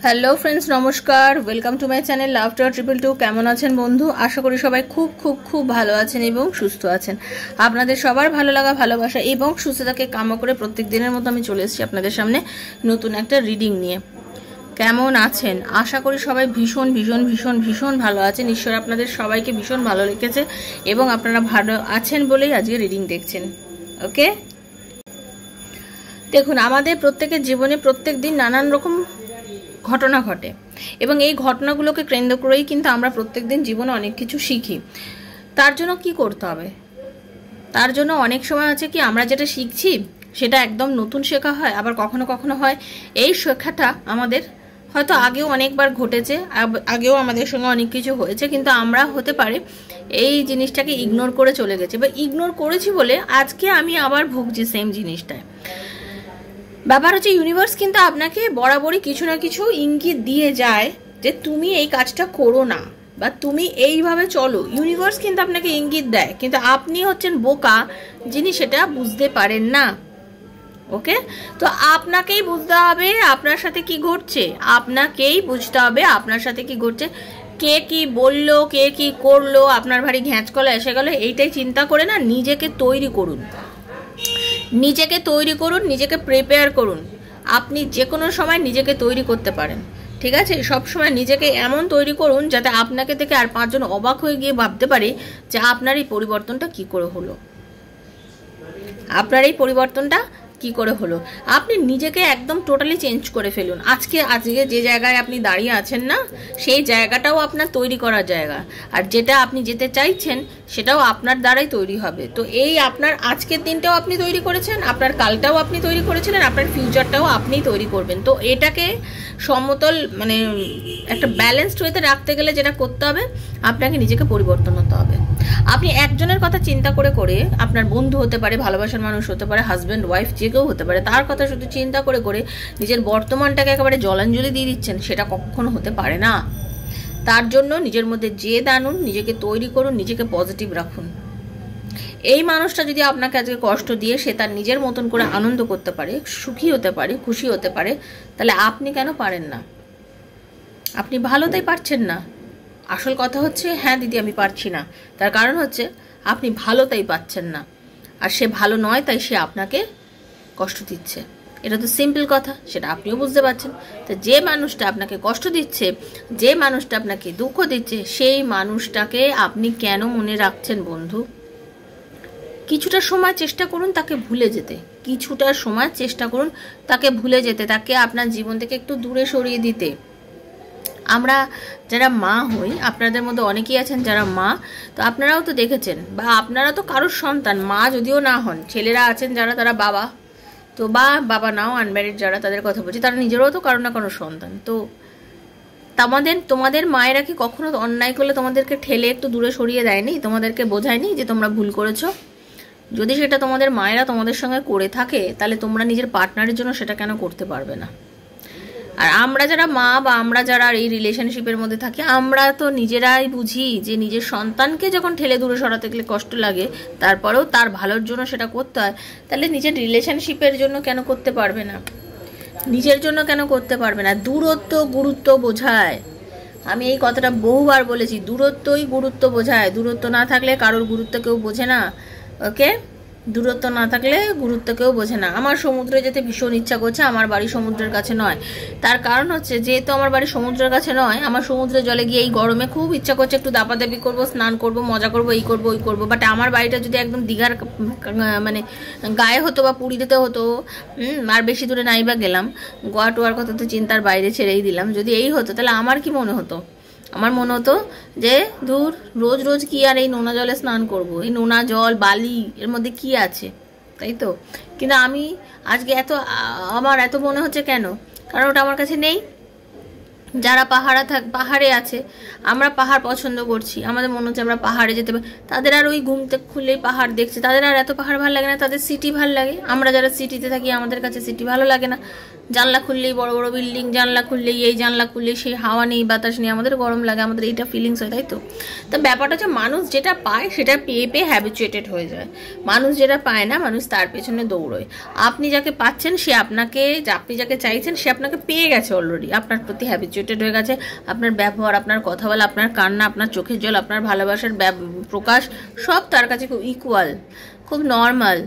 Hello friends, নমস্কার। Welcome to my channel love to 222। কেমন আছেন বন্ধু? আশা করি সবাই খুব খুব খুব ভালো আছেন এবং সুস্থ আছেন। আপনাদের সবার ভালো লাগা, ভালোবাসা এবং সুস্থতাকে কামনা করে প্রত্যেক দিনের মতো আমি চলে এসেছি আপনাদের সামনে নতুন একটা রিডিং নিয়ে। কেমন আছেন? আশা করি সবাই ভীষণ ভীষণ ভীষণ ভীষণ ভালো আছেন। ঈশ্বর আপনাদের সবাইকে ভীষণ ভালো রেখেছে এবং আপনারা ভালো আছেন বলেই আজকে রিডিং দেখছেন। ওকে, দেখুন, আমাদের প্রত্যেকের জীবনে প্রত্যেক দিন নানান রকম ঘটনা ঘটে এবং এই ঘটনাগুলোকে কেন্দ্র করেই কিন্তু আমরা প্রত্যেকদিন জীবনে অনেক কিছু শিখি। তার জন্য কি করতে হবে? তার জন্য অনেক সময় আছে কি আমরা যেটা শিখছি সেটা একদম নতুন শেখা হয়, আবার কখনো কখনো হয় এই শেখাটা আমাদের হয়তো আগেও অনেকবার ঘটেছে, আগেও আমাদের সঙ্গে অনেক কিছু হয়েছে, কিন্তু আমরা হতে পারে এই জিনিসটাকে ইগনোর করে চলে গেছি বা ইগনোর করেছি বলে আজকে আমি আবার ভুগছি সেম জিনিসটায়। ব্যাপার হচ্ছে ইউনিভার্স কিন্তু আপনাকে বরাবরই কিছু না কিছু ইঙ্গিত দিয়ে যায় যে তুমি এই কাজটা করো না বা তুমি এইভাবে চলো। ইউনিভার্স কিন্তু আপনাকে ইঙ্গিত দেয়, কিন্তু আপনি হচ্ছেন বোকা যিনি সেটা বুঝতে পারেন না। ওকে, তো আপনাকেই বুঝতে হবে আপনার সাথে কি ঘটছে, আপনাকেই বুঝতে হবে আপনার সাথে কি ঘটছে। কে কি বললো, কে কি করলো, আপনার ভারী ঘ্যাঁচকলা এসে গেল, এইটাই চিন্তা করে না নিজেকে তৈরি করুন, নিজেকে তৈরি করুন, নিজেকে প্রিপেয়ার করুন। আপনি যে কোনো সময় নিজেকে তৈরি করতে পারেন, ঠিক আছে? সব সময় নিজেকে এমন তৈরি করুন যাতে আপনাকে দেখে আর পাঁচজন অবাক হয়ে গিয়ে ভাবতে পারে যে আপনার এই পরিবর্তনটা কি করে হলো, আপনার এই পরিবর্তনটা কি করে হলো। আপনি নিজেকে একদম টোটালি চেঞ্জ করে ফেলুন। আজকে যে জায়গায় আপনি দাঁড়িয়ে আছেন না, সেই জায়গাটাও আপনার তৈরি করার জায়গা, আর যেটা আপনি যেতে চাইছেন সেটাও আপনার দ্বারাই তৈরি হবে। তো এই আপনার আজকের দিনটাও আপনি তৈরি করেছেন, আপনার কালটাও আপনি তৈরি করেছিলেন, আপনার ফিউচারটাও আপনিই তৈরি করবেন। তো এটাকে সমতল মানে একটা ব্যালেন্সড ওয়েতে রাখতে গেলে যেটা করতে হবে, আপনাকে নিজেকে পরিবর্তন হতে হবে। আপনি একজনের কথা চিন্তা করে করে, আপনার বন্ধু হতে পারে, ভালোবাসার মানুষ হতে পারে, হাজব্যান্ড ওয়াইফ যে কেউ হতে পারে, তার কথা শুধু চিন্তা করে করে নিজের বর্তমানটাকে একেবারে জলাঞ্জলি দিয়ে দিচ্ছেন, সেটা কখনো হতে পারে না। তার জন্য নিজের মধ্যে জেদ আনুন, নিজেকে তৈরি করুন, নিজেকে পজিটিভ রাখুন। এই মানুষটা যদি আপনাকে আজকে কষ্ট দিয়ে সে তার নিজের মতন করে আনন্দ করতে পারে, সুখী হতে পারে, খুশি হতে পারে, তাহলে আপনি কেন পারেন না? আপনি ভালোতেই পারছেন না। আসল কথা হচ্ছে, হ্যাঁ দিদি আমি পারছি না, তার কারণ হচ্ছে আপনি ভালোতেই পাচ্ছেন না, আর সে ভালো নয় তাই সে আপনাকে কষ্ট দিচ্ছে। এটা তো সিম্পল কথা, সেটা আপনিও বুঝতে পারছেন। তো যে মানুষটা আপনাকে কষ্ট দিচ্ছে, যে মানুষটা আপনাকে দুঃখ দিচ্ছে, সেই মানুষটাকে আপনি কেন মনে রাখছেন বন্ধু? কিছুটা সময় চেষ্টা করুন তাকে ভুলে যেতে, কিছুটা সময় চেষ্টা করুন তাকে ভুলে যেতে, তাকে আপনার জীবন থেকে একটু দূরে সরিয়ে দিতে। আমরা যারা মা হই, আপনাদের মধ্যে অনেকেই আছেন যারা মা, তো আপনারাও তো দেখেছেন, বা আপনারা তো কারোর সন্তান, মা যদিও না হন, ছেলেরা আছেন যারা তারা বাবা, তো বা বাবা নাও, আনম্যারিড যারা, তাদের কথা বলছি, তারা নিজেরাও তো কারো না কারো সন্তান। তো তোমাদের মায়েরা কি কখনো অন্যায় করলে তোমাদেরকে ঠেলে একটু দূরে সরিয়ে দেয়নি, তোমাদেরকে বোঝায়নি যে তোমরা ভুল করেছো? যদি সেটা তোমাদের মায়েরা তোমাদের সঙ্গে করে থাকে, তাহলে তোমরা নিজের পার্টনারের জন্য সেটা কেন করতে পারবে না? আর আমরা যারা মা বা আমরা যারা এই রিলেশনশিপের মধ্যে থাকি, আমরা তো নিজেরাই বুঝি যে নিজের সন্তানকে যখন ঠেলে দূরে সরাতে গেলে কষ্ট লাগে, তারপরেও তার ভালোর জন্য সেটা করতে হয়, তাহলে নিজের রিলেশনশিপের জন্য কেন করতে পারবে না? নিজের জন্য কেন করতে পারবে না? দূরত্ব গুরুত্ব বোঝায়। আমি এই কথাটা বহুবার বলেছি, দূরত্বই গুরুত্ব বোঝায়। দূরত্ব না থাকলে কারোর গুরুত্ব কেউ বোঝে না। ওকে, দূরত্ব না থাকলে গুরুত্ব কেউ বোঝে না। আমার সমুদ্রে যেতে ভীষণ ইচ্ছা করছে, আমার বাড়ি সমুদ্রের কাছে নয়। তার কারণ হচ্ছে, যেহেতু আমার বাড়ি সমুদ্রের কাছে নয়, আমার সমুদ্রের জলে গিয়ে এই গরমে খুব ইচ্ছা করছে একটু দাপাদাপি করবো, স্নান করবো, মজা করবো, এই করবো ওই করবো। বাট আমার বাড়িটা যদি একদম দীঘার মানে গায়ে হতো বা পুরীতে হতো, আর বেশি দূরে নাই বা গেলাম, গোয়া টোয়ার কথা তো চিন্তার বাইরে ছেড়েই দিলাম, যদি এই হতো তাহলে আমার কি মনে হতো? আমার মনে হতো যে দূর, রোজ রোজ কি আর এই নোনা জলে স্নান করব, এই নোনা জল বালি এর মধ্যে কি আছে, তাই তো? কিন্তু আমি আজকে আমার এত মনে হচ্ছে কেন? কারণ ওটা আমার কাছে নেই। যারা পাহাড়ে আছে, আমরা পাহাড় পছন্দ করছি, আমাদের মনে হচ্ছে আমরা পাহাড়ে যেতে পারি, তাদের আর ওই ঘুমতে খুললেই পাহাড় দেখছে, তাদের আর এত পাহাড় ভালো লাগে না, তাদের সিটি ভালো লাগে। আমরা যারা সিটিতে থাকি আমাদের কাছে সিটি ভালো লাগে না, জানলা খুললেই বড় বড় বিল্ডিং, জানলা খুললেই এই, জানলা খুললেই সেই, হাওয়া নেই বাতাস নেই, আমাদের গরম লাগে, আমাদের এইটা ফিলিংস হয়, তাই তো? তা ব্যাপারটা হচ্ছে মানুষ যেটা পায় সেটা পেয়ে পেয়ে হ্যাবিচুয়েটেড হয়ে যায়, মানুষ যেটা পায় না মানুষ তার পেছনে দৌড়োয়। আপনি যাকে পাচ্ছেন সে আপনাকে, আপনি যাকে চাইছেন সে আপনাকে পেয়ে গেছে অলরেডি, আপনার প্রতি হ্যাবিচুয়েটেড হয়ে গেছে। আপনার ব্যবহার, আপনার কথা বলা, আপনার কান্না, আপনার চোখের জল, আপনার ভালোবাসার প্রকাশ সব তার কাছে খুব ইকুয়াল, খুব নর্মাল।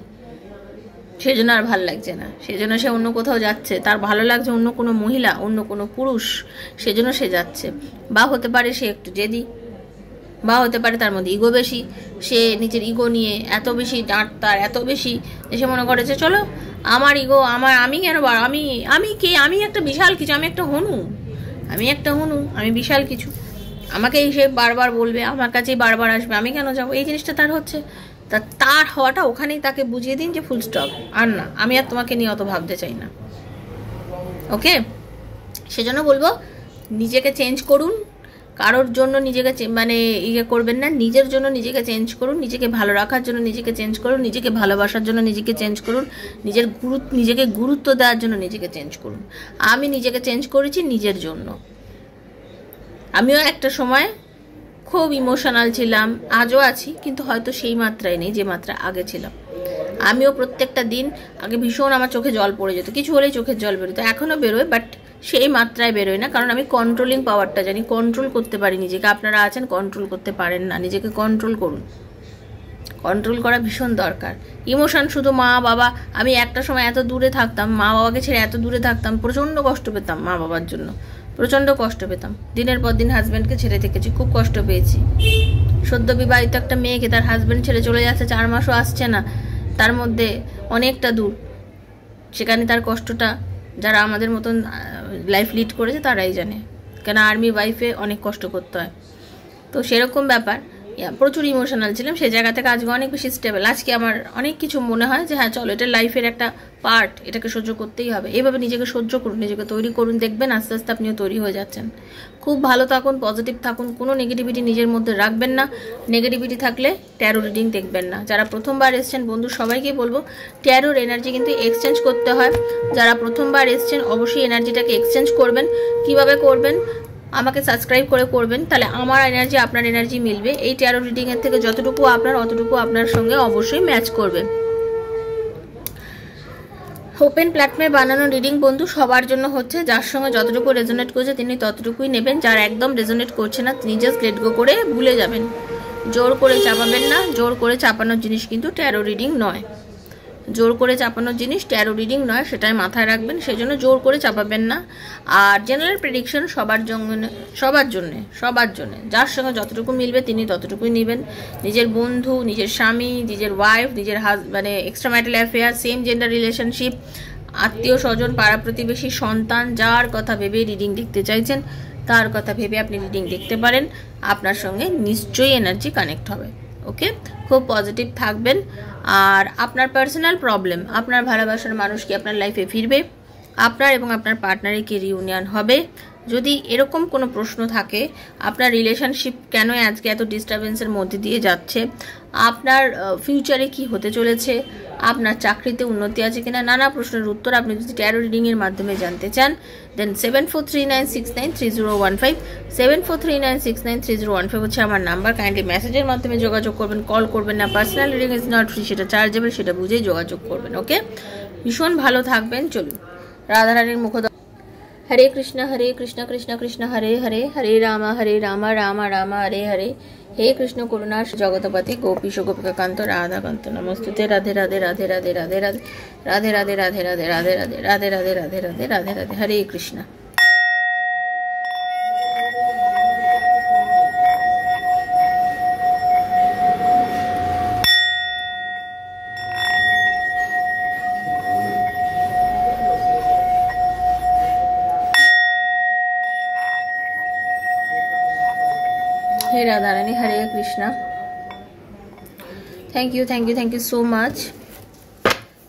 সেজন্য আর ভালো লাগছে না, সেজন্য সে অন্য কোথাও যাচ্ছে, তার ভালো লাগছে অন্য কোনো মহিলা, অন্য কোনো পুরুষ, সেজন্য সে যাচ্ছে। বা হতে পারে সে একটু জেদি, বা হতে পারে তার মধ্যে ইগো বেশি, সে নিজের ইগো নিয়ে এত বেশি ডাঁট, তার এত বেশি, এসে মনে করেছে চলো আমার ইগো, আমি কেন, আমি কে, আমি একটা বিশাল কিছু, আমি একটা হনু, আমি বিশাল কিছু, আমাকেই সে বারবার বলবে, আমার কাছেই বারবার আসবে, আমি কেন যাবো, এই জিনিসটা তার হচ্ছে। তার হওয়াটা ওখানেই তাকে বুঝিয়ে দিন যে ফুল স্টপ, আর না, আমি আর তোমাকে নিয়ে অত ভাবতে চাই না। ওকে, সেজন্য বলবো নিজেকে চেঞ্জ করুন, কারোর জন্য নিজেকে মানে ইয়ে করবেন না, নিজের জন্য নিজেকে চেঞ্জ করুন, নিজেকে ভালো রাখার জন্য নিজেকে চেঞ্জ করুন, নিজেকে ভালোবাসার জন্য নিজেকে চেঞ্জ করুন, নিজেকে গুরুত্ব দেওয়ার জন্য নিজেকে চেঞ্জ করুন। আমি নিজেকে চেঞ্জ করেছি নিজের জন্য। আমিও একটা সময় খুব ইমোশনাল ছিলাম, আজও আছি, কিন্তু হয়তো সেই মাত্রায় নেই যে মাত্রা আগে ছিলাম। আমিও প্রত্যেকটা দিন আগে ভীষণ আমার চোখে জল পড়ে যেত, কিছু হলেই চোখের জল বেরোতো, এখনও বেরোয়, বাট সেই মাত্রায় বেরোয় না, কারণ আমি কন্ট্রোলিং পাওয়ারটা জানি, কন্ট্রোল করতে পারি নিজেকে। আপনারা আছেন কন্ট্রোল করতে পারেন না, নিজেকে কন্ট্রোল করুন, কন্ট্রোল করা ভীষণ দরকার। ইমোশন শুধু মা বাবা, আমি একটা সময় এত দূরে থাকতাম, মা বাবাকে ছেড়ে এত দূরে থাকতাম, প্রচণ্ড কষ্ট পেতাম মা বাবার জন্য, প্রচণ্ড কষ্ট পেতাম, দিনের পর দিন হাজব্যান্ডকে ছেড়ে থেকেছি, খুব কষ্ট পেয়েছি। সদ্য বিবাহিত একটা মেয়েকে তার হাজব্যান্ড ছেড়ে চলে যাচ্ছে, 4 মাসও আসছে না, তার মধ্যে অনেকটা দূর, সেখানে তার কষ্টটা যারা আমাদের মতন লাইফ লিড করেছে তারাই জানে, কেন আর্মি ওয়াইফে অনেক কষ্ট করতে হয়। তো সেরকম ব্যাপার, প্রচুর ইমোশনাল ছিলাম, সেই জায়গা থেকে আজকে অনেক বেশি স্টেবল। আজকে আমার অনেক কিছু মনে হয় যে হ্যাঁ চলো, এটা লাইফের একটা পার্ট, এটাকে সহ্য করতেই হবে। এইভাবে নিজেকে সহ্য করুন, নিজেকে তৈরি করুন, দেখবেন আস্তে আস্তে আপনিও তৈরি হয়ে যাচ্ছেন। খুব ভালো থাকুন, পজিটিভ থাকুন, কোনো নেগেটিভিটি নিজের মধ্যে রাখবেন না। নেগেটিভিটি থাকলে ট্যারো রিডিং দেখবেন না। যারা প্রথমবার এসছেন বন্ধু সবাইকে বলবো, ট্যারোর এনার্জি কিন্তু এক্সচেঞ্জ করতে হয়। যারা প্রথমবার এসছেন অবশ্যই এনার্জিটাকে এক্সচেঞ্জ করবেন। কিভাবে করবেন? আমাকে সাবস্ক্রাইব করে করবেন, তাহলে আমার এনার্জি আপনার এনার্জি মিলবে। এই ট্যারো রিডিংয়ের থেকে যতটুকু আপনার, অতটুকু আপনার সঙ্গে অবশ্যই ম্যাচ করবে। ওপেন প্ল্যাটফর্মে বানানো রিডিং বন্ধু সবার জন্য হচ্ছে, যার সঙ্গে যতটুকু রেজোনেট করছে তিনি ততটুকুই নেবেন, যার একদম রেজোনেট করছে না তিনি জাস্ট লেট গো করে ভুলে যাবেন। জোর করে চাপাবেন না, জোর করে চাপানোর জিনিস কিন্তু ট্যারো রিডিং নয়, জোর করে চাপানোর জিনিস ট্যারো রিডিং নয়, সেটাই মাথায় রাখবেন। সেই জন্য জোর করে চাপাবেন না। আর জেনারেল প্রেডিকশন সবার জন্য যার সঙ্গে যতটুকু মিলবে তিনি ততটুকুই নেবেন। নিজের বন্ধু, নিজের স্বামী, নিজের ওয়াইফ, নিজের মানে extra marital affair, same gender relationship, আত্মীয় স্বজন, পাড়া প্রতিবেশী, সন্তান, যার কথা ভেবে রিডিং দেখতে চাইছেন তার কথা ভেবে আপনি রিডিং দেখতে পারেন। আপনার সঙ্গে নিশ্চয়ই এনার্জি কানেক্ট হবে। ওকে, খুব পজিটিভ থাকবেন। আর আপনার পার্সোনাল প্রবলেম, আপনার ভালোবাসার মানুষ কি আপনার লাইফে ফিরবে, আপনার এবং আপনার পার্টনারের কি রিউনিয়ন হবে, যদি এরকম কোনো প্রশ্ন থাকে, আপনার রিলেশনশিপ কেন আজকে এত ডিস্টারবেন্সের মধ্যে দিয়ে যাচ্ছে, আপনার ফিউচারে কি হতে চলেছে, আপনার চাকরিতে উন্নতি আছে কিনা, নানা প্রশ্নের উত্তর আপনি যদি ট্যারো রিডিংয়ের মাধ্যমে জানতে চান, দেন 7439693015 7439693015 হচ্ছে আমার নাম্বার। কাইন্ডলি মেসেজের মাধ্যমে যোগাযোগ করবেন, কল করবেন না। Personal reading is not free, সেটা চার্জেবল, সেটা বুঝেই যোগাযোগ করবেন। ওকে, ভীষণ ভালো থাকবেন। চলুন রাধারানীর মুখ। হরে কৃষ্ণ কৃষ্ণ কৃষ্ণ হরে হরে, হরে রাম রাম রাম হরে হরে, হে কৃষ্ণ করুণা জগতপতি গোপীশ গোপিকাকান্ত রাধাকান্ত নমস্তুতে। রাধে রাধে রাধে রাধে রাধে রাধে রাধে রাধে রাধে রাধে রাধে রাধে রাধে রাধে রাধে রাধে রাধে রাধে হরে কৃষ্ণ। হে Radharani, Hare Krishna. Thank you so much.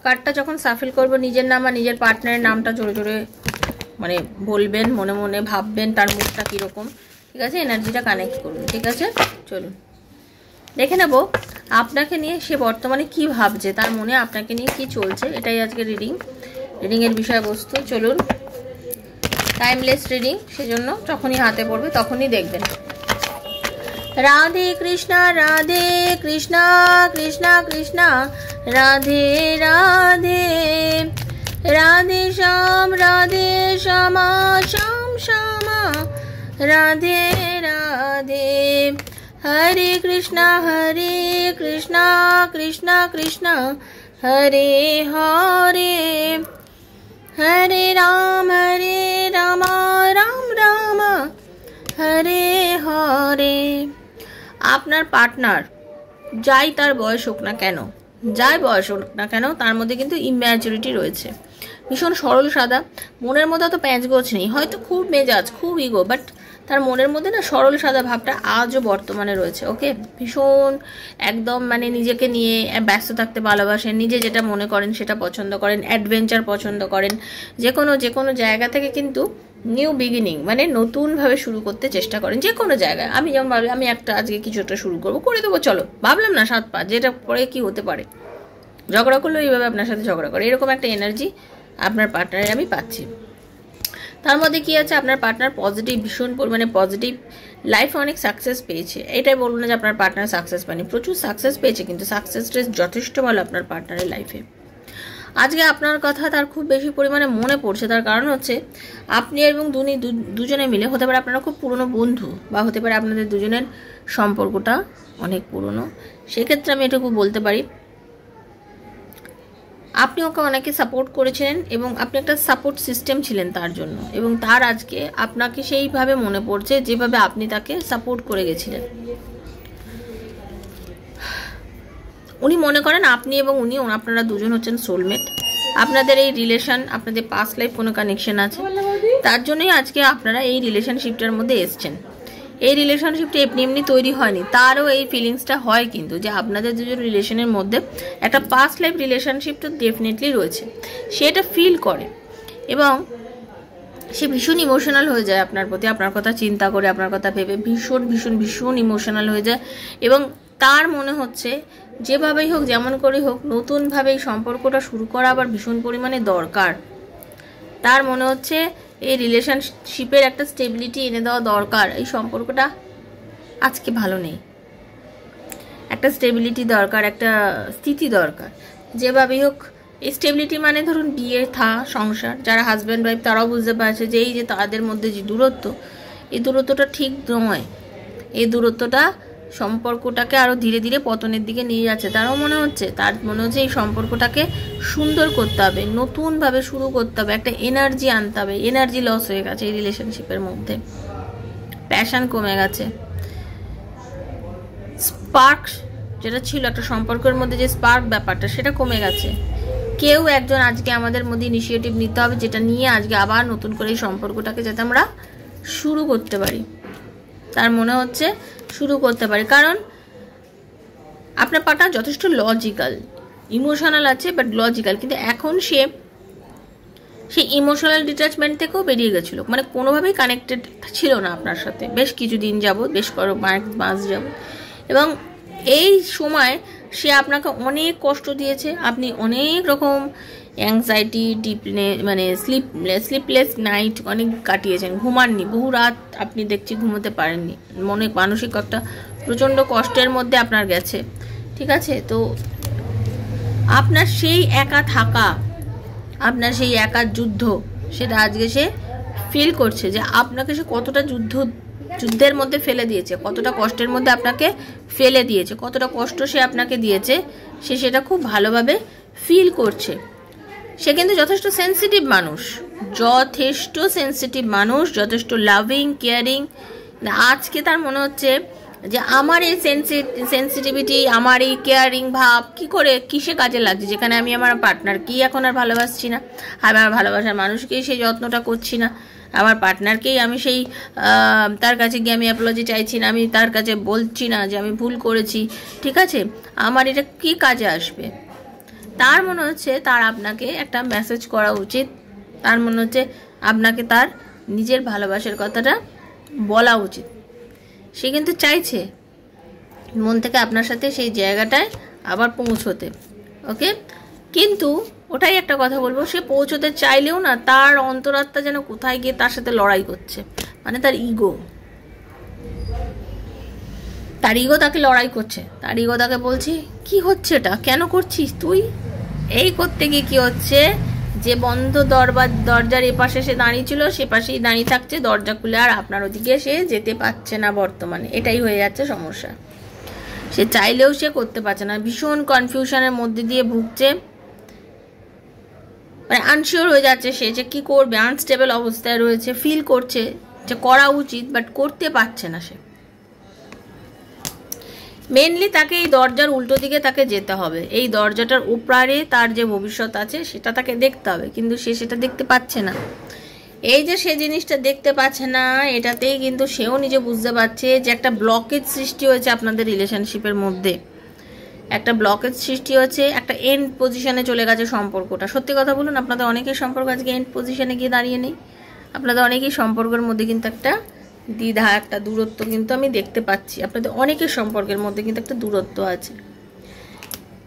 কার্ডটা যখন সাফল করবো নিজের নাম আর নিজের পার্টনারের নামটা জোরে জোরে মানে বলবেন, মনে মনে ভাববেন তার মুখটা কীরকম, ঠিক আছে? এনার্জিটা কানেক্ট করুন, ঠিক আছে? চলুন দেখে নেব আপনাকে নিয়ে সে বর্তমানে কি ভাবছে, তার মনে আপনাকে নিয়ে কি চলছে। এটাই আজকে রিডিংয়ের বিষয়বস্তু। চলুন, টাইমলেস রিডিং, সেজন্য যখনই হাতে পড়বে তখনই দেখবেন। রাধে কৃষ্ণা কৃষ্ণা কৃষ্ণা রাধে রাধে, রাধে শ্যামা শ্যাম শ্যামা রাধে রাধে, হরে কৃষ্ণা কৃষ্ণ কৃষ্ণ হরে হরে, হরে রাম রাম রাম হরে হরে। আপনার পার্টনার যাই তার বয়স হোক না কেন, যাই বয়স হোক না কেন, তার মধ্যে কিন্তু ইম্যাচুরিটি রয়েছে। ভীষণ সরল সাদা, মনের মধ্যে তো প্যাঁচগোছ নেই, হয়তো খুব মেজাজ, খুব ইগো, বাট তার মনের মধ্যে না সরল সাদা ভাবটা আজও বর্তমানে রয়েছে। ওকে, ভীষণ একদম মানে নিজেকে নিয়ে ব্যস্ত থাকতে ভালোবাসেন, নিজে যেটা মনে করেন সেটা পছন্দ করেন, অ্যাডভেঞ্চার পছন্দ করেন, যে কোনো জায়গা থেকে কিন্তু নিউ বিগিনিং মানে নতুনভাবে শুরু করতে চেষ্টা করেন যে কোনো জায়গায়। আমি যেমন ভাবি আমি একটা আজকে কিছু একটা শুরু করবো, করে দেবো, চলো, ভাবলাম না 7 পা, যেটা পরে কি হতে পারে, ঝগড়া করলেও এইভাবে আপনার সাথে ঝগড়া করে, এরকম একটা এনার্জি আপনার পার্টনারের আমি পাচ্ছি। তার মধ্যে কি আছে, আপনার পার্টনার পজিটিভ, ভীষণ পরিমাণে পজিটিভ, লাইফে অনেক সাকসেস পেয়েছে। এটাই বলুন না যে আপনার পার্টনার সাকসেস পায়নি, প্রচুর সাকসেস পেয়েছে, কিন্তু সাকসেস রেট যথেষ্ট ভালো আপনার পার্টনারের লাইফে। আজকে আপনার কথা তার খুব বেশি পরিমাণে মনে পড়ছে, তার কারণ হচ্ছে আপনি এবং দুজনে মিলে, হতে পারে আপনারা খুব পুরনো বন্ধু, বা হতে পারে আপনাদের দুজনের সম্পর্কটা অনেক পুরনো। সেক্ষেত্রে আমি এটুকু বলতে পারি আপনি ওকে অনেকে সাপোর্ট করেছিলেন এবং আপনি একটা সাপোর্ট সিস্টেম ছিলেন তার জন্য, এবং তার আজকে আপনাকে সেইভাবে মনে পড়ছে যেভাবে আপনি তাকে সাপোর্ট করে গেছিলেন। উনি মনে করেন আপনি এবং উনি, আপনারা দুজন হচ্ছেন সোলমেট, আপনাদের এই রিলেশন, আপনাদের পাস্ট লাইফ কোনো কানেকশন আছে, তার জন্যই আজকে আপনারা এই রিলেশনশিপটার মধ্যে এসছেন। এই রিলেশনশিপটা এমনি তৈরি হয়নি, তারও এই ফিলিংসটা হয় কিন্তু যে আপনাদের দুজন রিলেশনের মধ্যে একটা পাস্ট লাইফ রিলেশনশিপ তো ডেফিনেটলি রয়েছে, সেটা ফিল করে এবং সে ভীষণ ইমোশনাল হয়ে যায় আপনার প্রতি, আপনার কথা চিন্তা করে, আপনার কথা ভেবে ভীষণ ভীষণ ভীষণ ইমোশনাল হয়ে যায়, এবং তার মনে হচ্ছে যেভাবেই হোক, যেমন করে হোক, নতুনভাবে এই সম্পর্কটা শুরু করা আবার ভীষণ পরিমাণে দরকার। তার মনে হচ্ছে এই রিলেশনশিপের একটা স্টেবিলিটি এনে দেওয়া দরকার, এই সম্পর্কটা আজকে ভালো নেই, একটা স্টেবিলিটি দরকার, একটা স্থিতি দরকার। যেভাবেই হোক এই স্টেবিলিটি মানে ধরুন বিয়ে সংসার, যারা হাজব্যান্ড ওয়াইফ তারাও বুঝতে পারছে যে এই যে তাদের মধ্যে যে দূরত্ব, এই দূরত্বটা ঠিক নয়, এই দূরত্বটা সম্পর্কটাকে আরও ধীরে ধীরে পতনের দিকে নিয়ে যাচ্ছে। তার মনে হচ্ছে এই সম্পর্কটাকে সুন্দর করতে হবে, নতুনভাবে শুরু করতে হবে, একটা এনার্জি আনতে হবে। এনার্জি লস হয়ে গেছে এই রিলেশনশিপের মধ্যে, প্যাশন কমে গেছে, স্পার্ক যেটা ছিল একটা সম্পর্কের মধ্যে, যে স্পার্ক ব্যাপারটা সেটা কমে গেছে। কেউ একজন আজকে আমাদের মধ্যে ইনিশিয়েটিভ নিতে হবে, যেটা নিয়ে আজকে আবার নতুন করে এই সম্পর্কটাকে যাতে আমরা শুরু করতে পারি। তার মনে হচ্ছে শুরু করতে পারি, কারণ আপনার পার্টনার যথেষ্ট লজিক্যাল, ইমোশনাল আছে বাট লজিক্যাল, কিন্তু এখন সে ইমোশনাল ডিট্যাচমেন্ট থেকেও বেরিয়ে গেছিলো, মানে কোনোভাবেই কানেক্টেড ছিল না আপনার সাথে বেশ কিছুদিন যাবৎ, বেশ মাস যাবৎ, এবং এই সময় সে আপনাকে অনেক কষ্ট দিয়েছে। আপনি অনেক রকম অ্যাংজাইটি, মানে স্লিপলেস নাইট অনেক কাটিয়েছেন, ঘুমাননি, বহু রাত আপনি দেখছি ঘুমোতে পারেননি, মানসিক একটা প্রচণ্ড কষ্টের মধ্যে আপনার গেছে, ঠিক আছে? তো আপনার সেই একা থাকা, আপনার সেই একা যুদ্ধ, সেটা আজকে সে ফিল করছে যে আপনাকে সে কতটা যুদ্ধের মধ্যে ফেলে দিয়েছে, কতটা কষ্টের মধ্যে আপনাকে ফেলে দিয়েছে, কতটা কষ্ট সে আপনাকে দিয়েছে, সে সেটা খুব ভালোভাবে ফিল করছে। সে কিন্তু যথেষ্ট সেন্সিটিভ মানুষ, যথেষ্ট লাভিং, কেয়ারিং। আজকে তার মনে হচ্ছে যে আমার এই সেন্সিটিভিটি, আমার এই কেয়ারিং ভাব কিসে কাজে লাগছে, যেখানে আমি আমার পার্টনারকেই এখন আর ভালোবাসছি না, আমার ভালোবাসার মানুষকেই সেই যত্নটা করছি না, আমার পার্টনারকেই আমি সেই তার কাছে গিয়ে আমি অ্যাপোলজি চাইছি না, আমি তার কাছে বলছি না যে আমি ভুল করেছি, ঠিক আছে? আমার এটা কি কাজে আসবে? তার মনে হচ্ছে তার আপনাকে একটা মেসেজ করা উচিত, তার মনে হচ্ছে আপনাকে তার নিজের ভালোবাসার কথাটা বলা উচিত। সে কিন্তু চাইছে মন থেকে আপনার সাথে সেই জায়গাটায় আবার পৌঁছতে, ওকে। কিন্তু ওটাই একটা কথা বলবো, সে পৌঁছতে চাইলেও না তার অন্তরাত্মা যেন কোথায় গিয়ে তার সাথে লড়াই করছে, মানে তার ইগো তাকে লড়াই করছে। তার ইগো তাকে বলছে কি হচ্ছে এটা, কেন করছিস তুই? এই করতে গিয়ে কি হচ্ছে, যে বন্ধ দরজার এপাশে সে দাঁড়িয়ে ছিল সে পাশেই দাঁড়িয়ে থাকছে, দরজা খুলে আর আপনার ওদিকে সে যেতে পারছে না বর্তমানে। এটাই হয়ে যাচ্ছে সমস্যা। সে চাইলেও সে করতে পারছে না, ভীষণ কনফিউশনের মধ্যে দিয়ে ভুগছে, মানে আনশিওর হয়ে যাচ্ছে সে যে কী করবে, আনস্টেবল অবস্থায় রয়েছে, ফিল করছে যে করা উচিত বাট করতে পারছে না সে। মেনলি তাকে এই দরজার উল্টো দিকে তাকে যেতে হবে, এই দরজাটার উপরে তার যে ভবিষ্যৎ আছে সেটা তাকে দেখতে হবে, কিন্তু সে সেটা দেখতে পাচ্ছে না। এই যে সে জিনিসটা দেখতে পাচ্ছে না, এটাতেই কিন্তু সেও নিজে বুঝতে পারছে যে একটা ব্লকেজ সৃষ্টি হয়েছে আপনাদের রিলেশনশিপের মধ্যে, একটা ব্লকেজ সৃষ্টি হচ্ছে, একটা এন্ড পজিশনে চলে গেছে সম্পর্কটা। সত্যি কথা বলুন, আপনাদের অনেকের সম্পর্ক আজকে এন্ড পজিশনে গিয়ে দাঁড়িয়ে নেই। আপনাদের অনেকেই সম্পর্কের মধ্যে কিন্তু একটা দ্বিধা, একটা দূরত্ব কিন্তু আমি দেখতে পাচ্ছি, আপনাদের অনেকের সম্পর্কের মধ্যে কিন্তু একটা দূরত্ব আছে।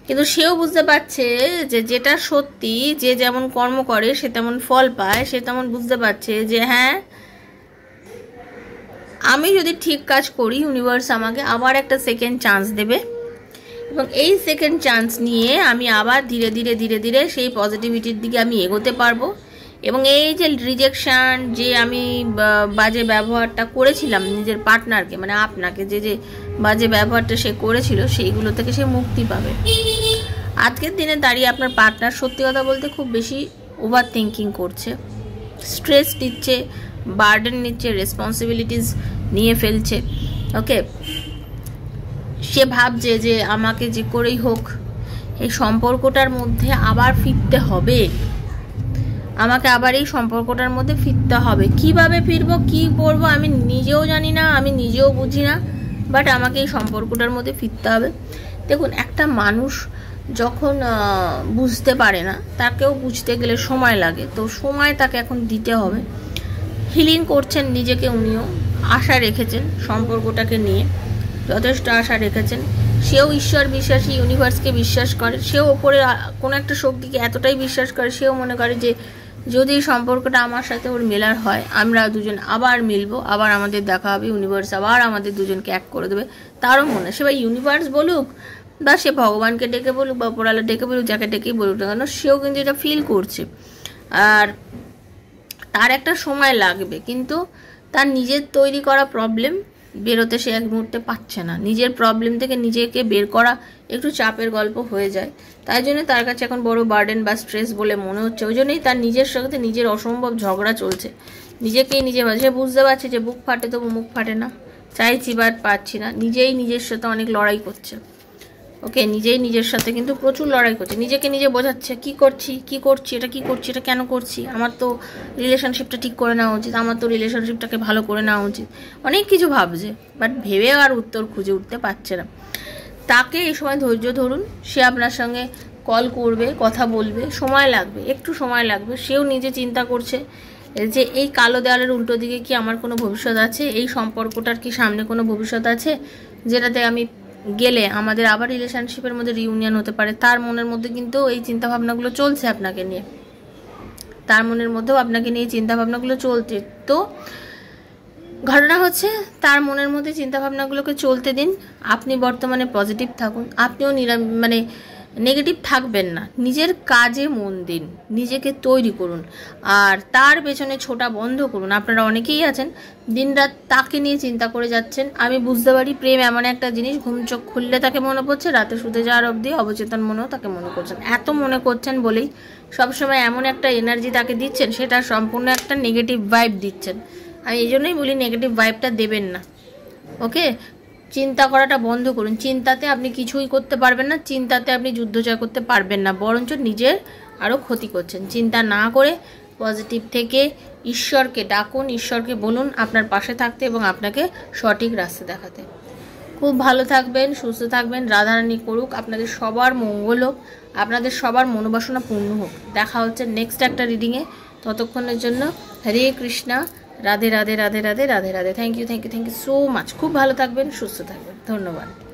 কিন্তু সেও বুঝতে পারছে যে যেটা সত্যি, যে যেমন কর্ম করে সে তেমন ফল পায়, সে তেমন বুঝতে পারছে যে হ্যাঁ, আমি যদি ঠিক কাজ করি ইউনিভার্স আমাকে আবার একটা সেকেন্ড চান্স দেবে, এবং এই সেকেন্ড চান্স নিয়ে আমি আবার ধীরে ধীরে ধীরে ধীরে সেই পজিটিভিটির দিকে আমি এগোতে পারবো। এবং এই যে রিজেকশান, যে আমি বাজে ব্যবহারটা করেছিলাম নিজের পার্টনারকে, মানে আপনাকে যে বাজে ব্যবহারটা সে করেছিল, সেইগুলো থেকে সে মুক্তি পাবে। আজকের দিনে দাঁড়িয়ে আপনার পার্টনার সত্যি কথা বলতে খুব বেশি ওভার থিঙ্কিং করছে, স্ট্রেস নিচ্ছে, বার্ডেন নিচ্ছে, রেসপন্সিবিলিটিস নিয়ে ফেলছে, ওকে। সে ভাবছে যে আমাকে যে করেই হোক এই সম্পর্কটার মধ্যে আবার ফিরতে হবে, আমাকে আবার এই সম্পর্কটার মধ্যে ফিরতে হবে। কিভাবে ফিরবো, কি করবো আমি নিজেও জানি না, আমি নিজেও বুঝি না, বাট আমাকে এই সম্পর্কটার মধ্যে ফিরতে হবে। দেখুন, একটা মানুষ যখন বুঝতে পারে না, তাকেও বুঝতে গেলে সময় লাগে, তো সময় তাকে এখন দিতে হবে। হিলিং করছেন নিজেকে, উনিও আশা রেখেছেন সম্পর্কটাকে নিয়ে, যথেষ্ট আশা রেখেছেন। সেও ঈশ্বর বিশ্বাসী, ইউনিভার্সকে বিশ্বাস করে, সেও ওপরে কোনো একটা শক্তিকে এতটাই বিশ্বাস করে, সেও মনে করে যে যদি সম্পর্কটা আমার সাথে ওর মেলার হয়, আমরা দুজন আবার মিলবো, আবার আমাদের দেখা হবে, ইউনিভার্স আবার আমাদের দুজনকে এক করে দেবে। তারও মনে, সে বা ইউনিভার্স বলুক বা সে ভগবানকে ডেকে বলুক বা ওপরওয়ালা ডেকে বলুক, যাকে ডেকেই বলুক না কেন, সেও কিন্তু এটা ফিল করছে। আর তার একটা সময় লাগবে, কিন্তু তার নিজের তৈরি করা প্রবলেম বেরোতে সে এক মুহূর্তে পাচ্ছে না। নিজের প্রবলেম থেকে নিজেকে বের করা একটু চাপের গল্প হয়ে যায়, তাই জন্য তার কাছে এখন বড় বার্ডেন বা স্ট্রেস বলে মনে হচ্ছে। ওই জন্যই তার নিজের সাথে নিজের অসম্ভব ঝগড়া চলছে, নিজেকেই নিজে সে বুঝতে পারছে যে বুক ফাটে তবু মুখ ফাটে না, চাইছি বাট পাচ্ছি না, নিজেই নিজের সাথে অনেক লড়াই করছে, ওকে। নিজেই নিজের সাথে কিন্তু প্রচুর লড়াই করছে, নিজেকে নিজে বোঝাচ্ছে কি করছি, এটা কি করছি, এটা কেন করছি, আমার তো রিলেশনশিপটা ঠিক করে নেওয়া উচিত, আমার তো রিলেশনশিপটাকে ভালো করে নেওয়া উচিত, অনেক কিছু ভাবছে, বাট ভেবে আর উত্তর খুঁজে উঠতে পারছে না। তাকে এই সময় ধৈর্য ধরুন, সে আপনার সঙ্গে কল করবে, কথা বলবে, সময় লাগবে, একটু সময় লাগবে। সেও নিজে চিন্তা করছে যে এই কালো দেওয়ালের উল্টো দিকে কি আমার কোনো ভবিষ্যৎ আছে, এই সম্পর্কটার কি সামনে কোনো ভবিষ্যৎ আছে যেটাতে আমি গেলে আমাদের আবার রিলেশনশিপের মধ্যে রিউনিয়ন হতে পারে। তার মনের মধ্যে কিন্তু এই চিন্তাভাবনাগুলো চলছে আপনাকে নিয়ে, তার মনের মধ্যেও আপনাকে নিয়ে চিন্তাভাবনাগুলো চলছে। তো ঘটনা হচ্ছে তার মনের মধ্যে চিন্তাভাবনাগুলোকে চলতে দিন, আপনি বর্তমানে পজিটিভ থাকুন, আপনিও মানে নেগেটিভ থাকবেন না, নিজের কাজে মন দিন, নিজেকে তৈরি করুন, আর তার পেছনে ছোটা বন্ধ করুন। আপনারা অনেকেই আছেন দিনরাত তাকে নিয়ে চিন্তা করে যাচ্ছেন, আমি বুঝতে পারি। প্রেম এমন একটা জিনিস, ঘুম চোখ খুললে তাকে মনে পড়ছে, রাতে শুতে যাওয়ার অবধি অবচেতন মনেও তাকে মনে করছেন। এত মনে করছেন বলেই সবসময় এমন একটা এনার্জি তাকে দিচ্ছেন, সেটা সম্পূর্ণ একটা নেগেটিভ ভাইব দিচ্ছেন। আমি এই জন্যই বলি নেগেটিভ ভাইবটা দেবেন না, ওকে। চিন্তা করাটা বন্ধ করুন, চিন্তাতে আপনি কিছুই করতে পারবেন না, চিন্তাতে আপনি যুদ্ধ জয় করতে পারবেন না, বরঞ্চ নিজের আরও ক্ষতি করছেন। চিন্তা না করে পজিটিভ থেকে ঈশ্বরকে ডাকুন, ঈশ্বরকে বলুন আপনার পাশে থাকতে এবং আপনাকে সঠিক রাস্তা দেখাতে। খুব ভালো থাকবেন, সুস্থ থাকবেন, রাধারানী করুক আপনাদের সবার মঙ্গল হোক, আপনাদের সবার মনোবাসনা পূর্ণ হোক। দেখা হচ্ছে নেক্সট একটা রিডিংয়ে, ততক্ষণের জন্য Hare Krishna, Radhe Radhe Radhe Radhe Radhe Radhe. Thank you so much. খুব ভালো থাকবেন, সুস্থ থাকবেন, ধন্যবাদ।